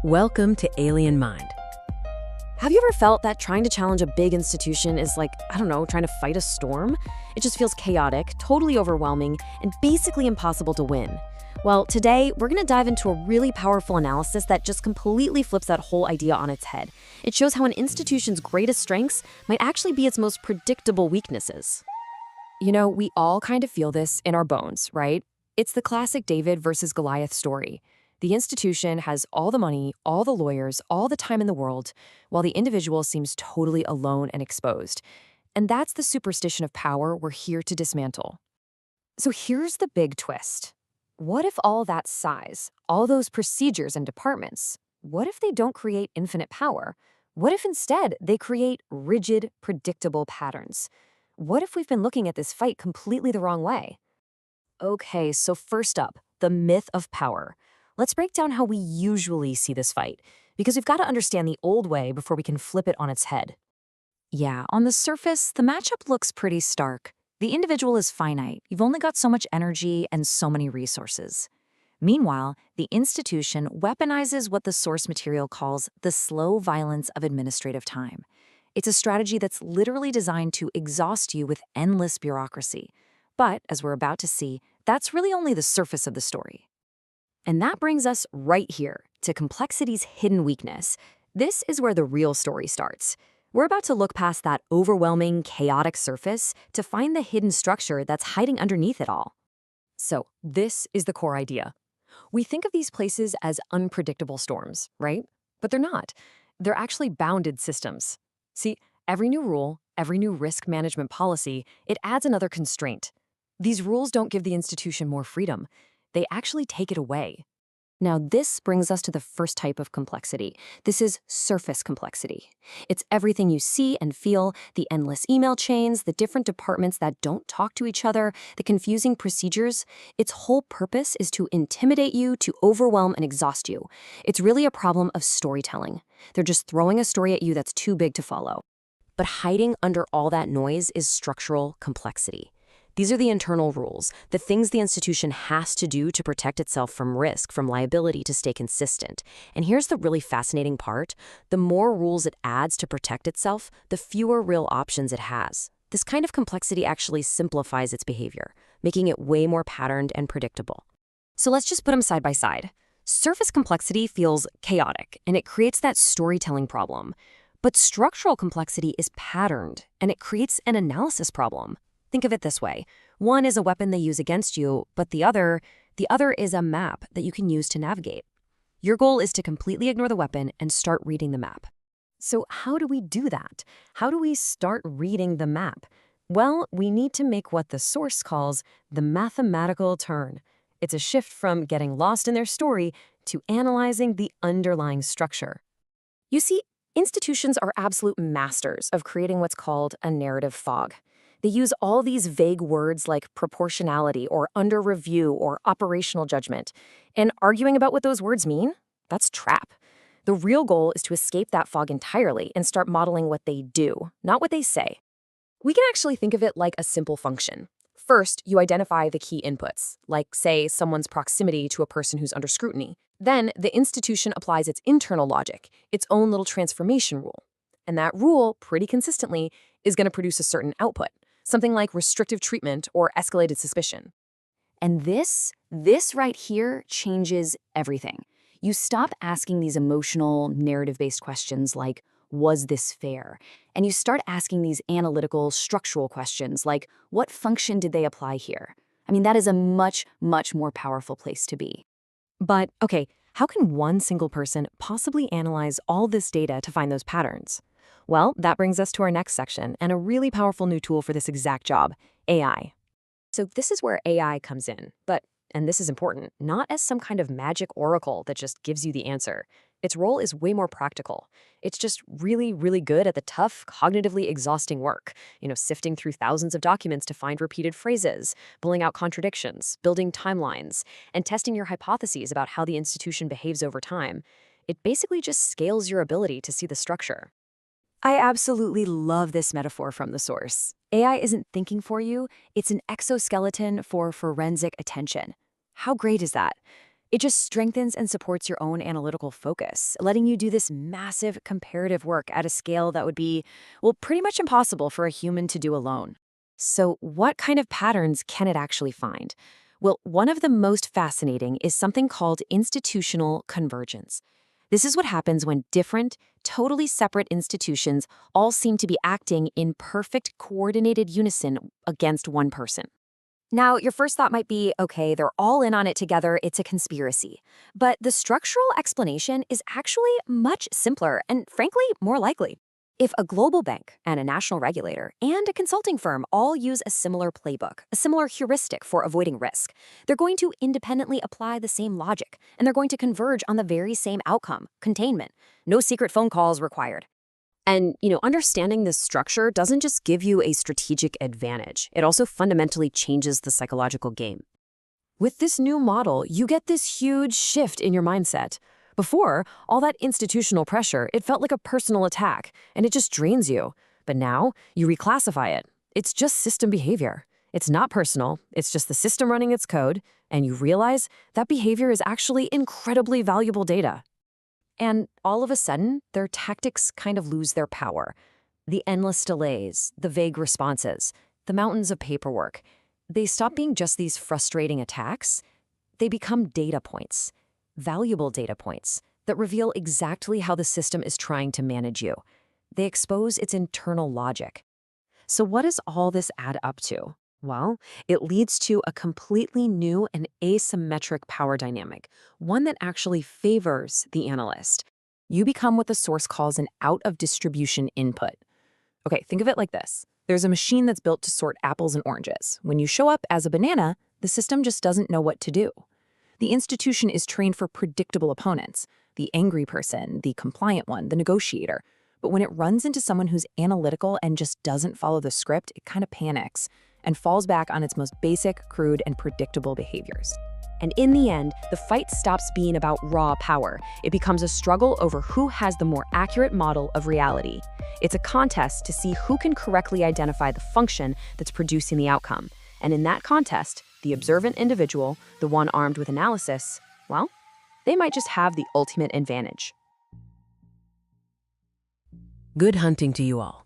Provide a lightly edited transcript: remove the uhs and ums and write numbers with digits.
Welcome to Alien Mind. Have you ever felt that trying to challenge a big institution is like, I don't know, trying to fight a storm? It just feels chaotic, totally overwhelming, and basically impossible to win. Well, today, we're going to dive into a really powerful analysis that just completely flips that whole idea on its head. It shows how an institution's greatest strengths might actually be its most predictable weaknesses. You know, we all kind of feel this in our bones, right? It's the classic David versus Goliath story. The institution has all the money, all the lawyers, all the time in the world, while the individual seems totally alone and exposed. And that's the superstition of power we're here to dismantle. So here's the big twist. What if all that size, all those procedures and departments, what if they don't create infinite power? What if instead they create rigid, predictable patterns? What if we've been looking at this fight completely the wrong way? Okay, so first up, the myth of power. Let's break down how we usually see this fight, because we've got to understand the old way before we can flip it on its head. Yeah, on the surface, the matchup looks pretty stark. The individual is finite. You've only got so much energy and so many resources. Meanwhile, the institution weaponizes what the source material calls the slow violence of administrative time. It's a strategy that's literally designed to exhaust you with endless bureaucracy. But, as we're about to see, that's really only the surface of the story. And that brings us right here to complexity's hidden weakness. This is where the real story starts. We're about to look past that overwhelming, chaotic surface to find the hidden structure that's hiding underneath it all. So, this is the core idea. We think of these places as unpredictable storms, right? But they're not. They're actually bounded systems. See, every new rule, every new risk management policy, it adds another constraint. These rules don't give the institution more freedom. They actually take it away. Now, this brings us to the first type of complexity. This is surface complexity. It's everything you see and feel, the endless email chains, the different departments that don't talk to each other, the confusing procedures. Its whole purpose is to intimidate you, to overwhelm and exhaust you. It's really a problem of storytelling. They're just throwing a story at you that's too big to follow. But hiding under all that noise is structural complexity. These are the internal rules, the things the institution has to do to protect itself from risk, from liability, to stay consistent. And here's the really fascinating part. The more rules it adds to protect itself, the fewer real options it has. This kind of complexity actually simplifies its behavior, making it way more patterned and predictable. So let's just put them side by side. Surface complexity feels chaotic, and it creates that storytelling problem. But structural complexity is patterned, and it creates an analysis problem. Think of it this way. One is a weapon they use against you, but the other is a map that you can use to navigate. Your goal is to completely ignore the weapon and start reading the map. So how do we do that? How do we start reading the map? Well, we need to make what the source calls the mathematical turn. It's a shift from getting lost in their story to analyzing the underlying structure. You see, institutions are absolute masters of creating what's called a narrative fog. They use all these vague words like proportionality or under review or operational judgment. And arguing about what those words mean, that's trap. The real goal is to escape that fog entirely and start modeling what they do, not what they say. We can actually think of it like a simple function. First, you identify the key inputs, like, say, someone's proximity to a person who's under scrutiny. Then, the institution applies its internal logic, its own little transformation rule. And that rule, pretty consistently, is going to produce a certain output. Something like restrictive treatment or escalated suspicion. And this right here changes everything. You stop asking these emotional, narrative-based questions like, was this fair? And you start asking these analytical, structural questions like, what function did they apply here? I mean, that is a much, much more powerful place to be. But, okay, how can one single person possibly analyze all this data to find those patterns? Well, that brings us to our next section and a really powerful new tool for this exact job, AI. So this is where AI comes in, but, and this is important, not as some kind of magic oracle that just gives you the answer. Its role is way more practical. It's just really, really good at the tough, cognitively exhausting work, sifting through thousands of documents to find repeated phrases, pulling out contradictions, building timelines, and testing your hypotheses about how the institution behaves over time. It basically just scales your ability to see the structure. I absolutely love this metaphor from the source. AI isn't thinking for you, it's an exoskeleton for forensic attention. How great is that? It just strengthens and supports your own analytical focus, letting you do this massive comparative work at a scale that would be, well, pretty much impossible for a human to do alone. So, what kind of patterns can it actually find? Well, one of the most fascinating is something called institutional convergence. This is what happens when different, totally separate institutions all seem to be acting in perfect coordinated unison against one person. Now, your first thought might be, okay, they're all in on it together, it's a conspiracy. But the structural explanation is actually much simpler and, frankly, more likely. If a global bank and a national regulator and a consulting firm all use a similar playbook, a similar heuristic for avoiding risk, they're going to independently apply the same logic, and they're going to converge on the very same outcome, containment. No secret phone calls required. And, understanding this structure doesn't just give you a strategic advantage, it also fundamentally changes the psychological game. With this new model, you get this huge shift in your mindset. Before, all that institutional pressure, it felt like a personal attack, and it just drains you. But now, you reclassify it. It's just system behavior. It's not personal, it's just the system running its code, and you realize that behavior is actually incredibly valuable data. And all of a sudden, their tactics kind of lose their power. The endless delays, the vague responses, the mountains of paperwork, they stop being just these frustrating attacks. They become data points, valuable data points, that reveal exactly how the system is trying to manage you. They expose its internal logic. So what does all this add up to? Well, it leads to a completely new and asymmetric power dynamic, one that actually favors the analyst. You become what the source calls an out-of-distribution input. Okay, think of it like this. There's a machine that's built to sort apples and oranges. When you show up as a banana, the system just doesn't know what to do. The institution is trained for predictable opponents, the angry person, the compliant one, the negotiator. But when it runs into someone who's analytical and just doesn't follow the script, it kind of panics and falls back on its most basic, crude, and predictable behaviors. And in the end, the fight stops being about raw power. It becomes a struggle over who has the more accurate model of reality. It's a contest to see who can correctly identify the function that's producing the outcome. And in that contest, the observant individual, the one armed with analysis, well, they might just have the ultimate advantage. Good hunting to you all.